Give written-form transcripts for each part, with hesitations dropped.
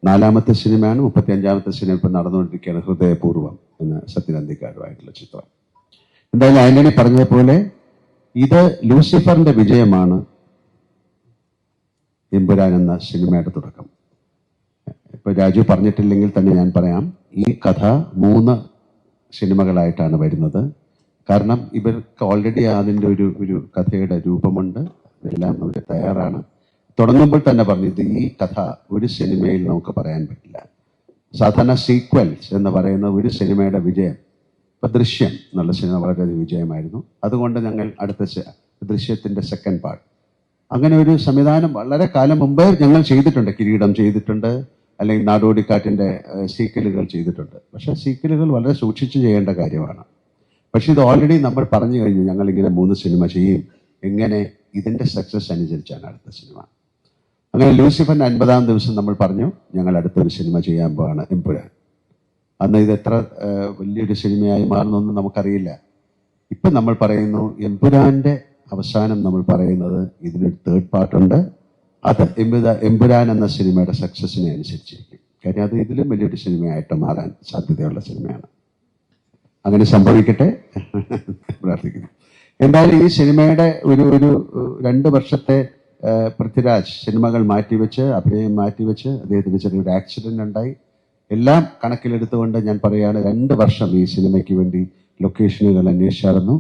നാലാമത്തെ സിനിമയാണ്. 35ാമത്തെ സിനിമ ഇപ്പം നടന്നുകൊണ്ടിരിക്കുകയാണ്, ഹൃദയപൂർവ്വം എന്ന സത്യൻ അന്തിക്കാടുമായിട്ടുള്ള ചിത്രം. എന്തായാലും ആന്റണി പറഞ്ഞതുപോലെ ഇത് ലൂസിഫറിന്റെ വിജയമാണ് എമ്പുരാൻ എന്ന സിനിമയുടെ തുടക്കം. ഇപ്പൊ രാജു പറഞ്ഞിട്ടില്ലെങ്കിൽ തന്നെ ഞാൻ പറയാം, ഈ കഥ 3 സിനിമകളായിട്ടാണ് വരുന്നത്. കാരണം ഇവർക്ക് ഓൾറെഡി അതിൻ്റെ ഒരു കഥയുടെ രൂപമുണ്ട്, എല്ലാം അവർ തയ്യാറാണ്. തുടങ്ങുമ്പോൾ തന്നെ പറഞ്ഞു, ഇത് ഈ കഥ ഒരു സിനിമയിൽ നമുക്ക് പറയാൻ പറ്റില്ല. സാധാരണ സീക്വൽസ് എന്ന് പറയുന്ന ഒരു സിനിമയുടെ വിജയം, ഇപ്പൊ ദൃശ്യം എന്നുള്ള സിനിമ വളരെ വിജയമായിരുന്നു. അതുകൊണ്ട് ഞങ്ങൾ അടുത്ത ദൃശ്യത്തിന്റെ സെക്കൻഡ് പാർട്ട്, അങ്ങനെ ഒരു സംവിധാനം വളരെ കാലം മുമ്പേ ഞങ്ങൾ ചെയ്തിട്ടുണ്ട്. കിരീടം ചെയ്തിട്ടുണ്ട്, അല്ലെങ്കിൽ നാടോടിക്കാറ്റിന്റെ സീക്വലുകൾ ചെയ്തിട്ടുണ്ട്. പക്ഷെ സീക്വലുകൾ വളരെ സൂക്ഷിച്ച് ചെയ്യേണ്ട കാര്യമാണ്. പക്ഷെ ഇത് ഓൾറെഡി നമ്മൾ പറഞ്ഞു കഴിഞ്ഞു, ഞങ്ങളിങ്ങനെ 3 സിനിമ ചെയ്യും. എങ്ങനെ? ഇതിന്റെ സക്സസ് അനുസരിച്ചാണ് അടുത്ത സിനിമ. അങ്ങനെ ലൂസിഫറിന്റെ 50ാം ദിവസം നമ്മൾ പറഞ്ഞു, ഞങ്ങൾ അടുത്തൊരു സിനിമ ചെയ്യാൻ പോവാണ്, എമ്പുരാൻ. അന്ന് ഇത് എത്ര വലിയൊരു സിനിമയായി മാറുന്നൊന്നും നമുക്കറിയില്ല. ഇപ്പം നമ്മൾ പറയുന്നു, എമ്പുരാന്റെ അവസാനം നമ്മൾ പറയുന്നത് ഇതിനൊരു 3rd പാർട്ടുണ്ട്. അത് എമ്പുരാൻ എന്ന സിനിമയുടെ സക്സസിനെ അനുസരിച്ചിരിക്കും. കാര്യം അത് ഇതിലും വലിയൊരു സിനിമയായിട്ട് മാറാൻ സാധ്യതയുള്ള സിനിമയാണ്. അങ്ങനെ സംഭവിക്കട്ടെ പ്രാർത്ഥിക്കുന്നു. എന്തായാലും ഈ സിനിമയുടെ ഒരു 2 വർഷത്തെ പൃഥ്വിരാജ് സിനിമകൾ മാറ്റിവെച്ച്, അഭിനയം മാറ്റിവെച്ച്, അദ്ദേഹത്തിന് ചെറിയൊരു ആക്സിഡന്റ് ഉണ്ടായി. എല്ലാം കണക്കിലെടുത്തുകൊണ്ട് ഞാൻ പറയുകയാണ്, 2 വർഷം ഈ സിനിമയ്ക്ക് വേണ്ടി ലൊക്കേഷനുകൾ അന്വേഷിച്ചായിരുന്നു.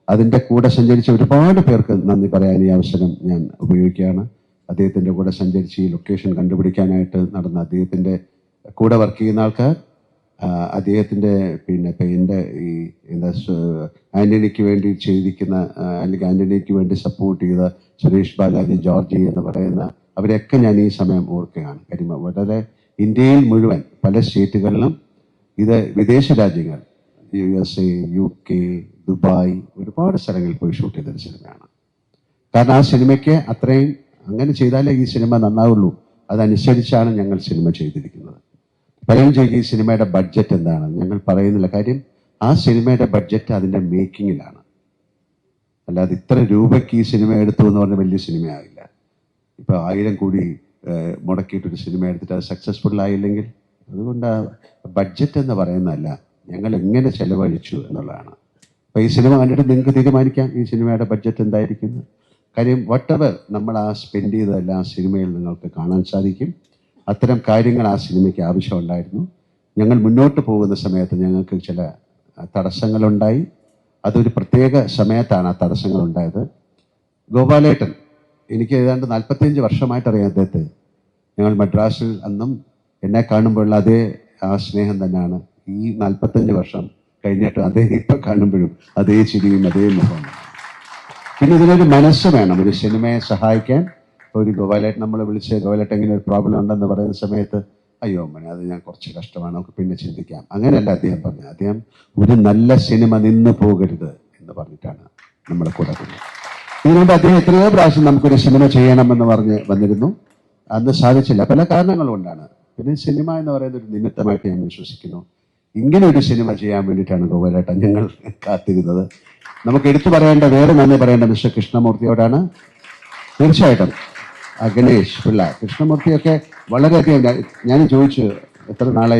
അതിൻ്റെ കൂടെ സഞ്ചരിച്ച ഒരുപാട് പേർക്ക് നന്ദി പറയാൻ ഈ അവസരം ഞാൻ ഉപയോഗിക്കുകയാണ്. അദ്ദേഹത്തിൻ്റെ കൂടെ സഞ്ചരിച്ച് ഈ ലൊക്കേഷൻ കണ്ടുപിടിക്കാനായിട്ട് നടന്ന അദ്ദേഹത്തിൻ്റെ കൂടെ വർക്ക് ചെയ്യുന്ന ആൾക്കാർ, അദ്ദേഹത്തിൻ്റെ എൻ്റെ ഈ ആന്റണിക്ക് വേണ്ടി ചെയ്തിരിക്കുന്ന, അല്ലെങ്കിൽ ആന്റണിക്ക് വേണ്ടി സപ്പോർട്ട് ചെയ്ത സുരേഷ് ബാലാജി, ജോർജി എന്ന് പറയുന്ന അവരെയൊക്കെ ഞാൻ ഈ സമയം ഓർക്കുകയാണ്. കാര്യം വളരെ ഇന്ത്യയിൽ മുഴുവൻ പല സ്റ്റേറ്റുകളിലും, ഇത് വിദേശ രാജ്യങ്ങൾ, USA, UK, ദുബായ്, ഒരുപാട് സ്ഥലങ്ങളിൽ പോയി ഷൂട്ട് ചെയ്തൊരു സിനിമയാണ്. കാരണം ആ സിനിമയ്ക്ക് അത്രയും, അങ്ങനെ ചെയ്താലേ ഈ സിനിമ നന്നാവുള്ളൂ. അതനുസരിച്ചാണ് ഞങ്ങൾ സിനിമ ചെയ്തിരിക്കുന്നത്. പലരും ചോദിക്കും ഈ സിനിമയുടെ ബഡ്ജറ്റ് എന്താണ്. ഞങ്ങൾ പറയുന്നില്ല. കാര്യം ആ സിനിമയുടെ ബഡ്ജറ്റ് അതിൻ്റെ മേക്കിങ്ങിലാണ്. അല്ലാതെ ഇത്ര രൂപയ്ക്ക് ഈ സിനിമ എടുത്തു എന്ന് പറഞ്ഞാൽ വലിയ സിനിമയാവില്ല. ഇപ്പൊ 1000 കോടി മുടക്കിയിട്ടൊരു സിനിമ എടുത്തിട്ട് അത് സക്സസ്ഫുൾ ആയില്ലെങ്കിൽ, അതുകൊണ്ട് ബഡ്ജറ്റ് എന്ന് പറയുന്നതല്ല, ഞങ്ങൾ എങ്ങനെ ചെലവഴിച്ചു എന്നുള്ളതാണ്. അപ്പൊ ഈ സിനിമ കണ്ടിട്ട് നിങ്ങൾക്ക് തീരുമാനിക്കാം ഈ സിനിമയുടെ ബഡ്ജറ്റ് എന്തായിരിക്കുന്നു. കാര്യം വട്ടെവർ നമ്മൾ ആ സ്പെൻഡ് ചെയ്തതെല്ലാം ആ സിനിമയിൽ നിങ്ങൾക്ക് കാണാൻ സാധിക്കും. അത്തരം കാര്യങ്ങൾ ആ സിനിമയ്ക്ക് ആവശ്യമുണ്ടായിരുന്നു. ഞങ്ങൾ മുന്നോട്ട് പോകുന്ന സമയത്ത് ഞങ്ങൾക്ക് ചില തടസ്സങ്ങളുണ്ടായി. അതൊരു പ്രത്യേക സമയത്താണ് ആ തടസ്സങ്ങൾ ഉണ്ടായത്. ഗോപാലേട്ടൻ, എനിക്ക് ഏതാണ്ട് 45 വർഷമായിട്ട് അറിയാം അദ്ദേഹത്തെ. ഞങ്ങൾ മദ്രാസിൽ അന്നും എന്നെ കാണുമ്പോഴുള്ള അതേ ആ സ്നേഹം തന്നെയാണ് ഈ 45 വർഷം കഴിഞ്ഞിട്ട് അദ്ദേഹം ഇപ്പം കാണുമ്പോഴും അതേ ചിരിയും അതേ മുഖവും. പിന്നെ ഇതിനൊരു മനസ്സ് വേണം, ഒരു സിനിമയെ സഹായിക്കാൻ. ഒരു ഗോപാലേട്ടൻ നമ്മളെ വിളിച്ച്, ഗോപാലേട്ടൻ ഇങ്ങനെ ഒരു പ്രോബ്ലം ഉണ്ടെന്ന് പറയുന്ന സമയത്ത്, അയ്യോ മോനെ അത് ഞാൻ കുറച്ച് കഷ്ടമാണ്, നമുക്ക് പിന്നെ ചിന്തിക്കാം, അങ്ങനെയല്ല അദ്ദേഹം പറഞ്ഞത്. അദ്ദേഹം ഒരു നല്ല സിനിമ നിന്ന് പോകരുത് എന്ന് പറഞ്ഞിട്ടാണ് നമ്മളെ കൂടെ പറഞ്ഞത്. ഇതിനുകൊണ്ട് അദ്ദേഹം എത്രയോ പ്രാവശ്യം നമുക്കൊരു സിനിമ ചെയ്യണമെന്ന് പറഞ്ഞ് വന്നിരുന്നു. അന്ന് സാധിച്ചില്ല, പല കാരണങ്ങൾ കൊണ്ടാണ്. പിന്നെ സിനിമ എന്ന് പറയുന്ന ഒരു നിമിത്തമായിട്ട് ഞാൻ വിശ്വസിക്കുന്നു. ഇങ്ങനെ ഒരു സിനിമ ചെയ്യാൻ വേണ്ടിയിട്ടാണ് ഗോപാലേട്ടൻ ഞങ്ങൾ കാത്തിരുന്നത്. നമുക്ക് എടുത്തു പറയേണ്ട, വേറെ നന്ദി പറയേണ്ട മിസ്റ്റർ കൃഷ്ണമൂർത്തിയോടാണ്. തീർച്ചയായിട്ടും ഗണേഷ് പിള്ള, കൃഷ്ണമൂർത്തിയൊക്കെ വളരെയധികം ഞാൻ ചോദിച്ചു എത്ര നാളായി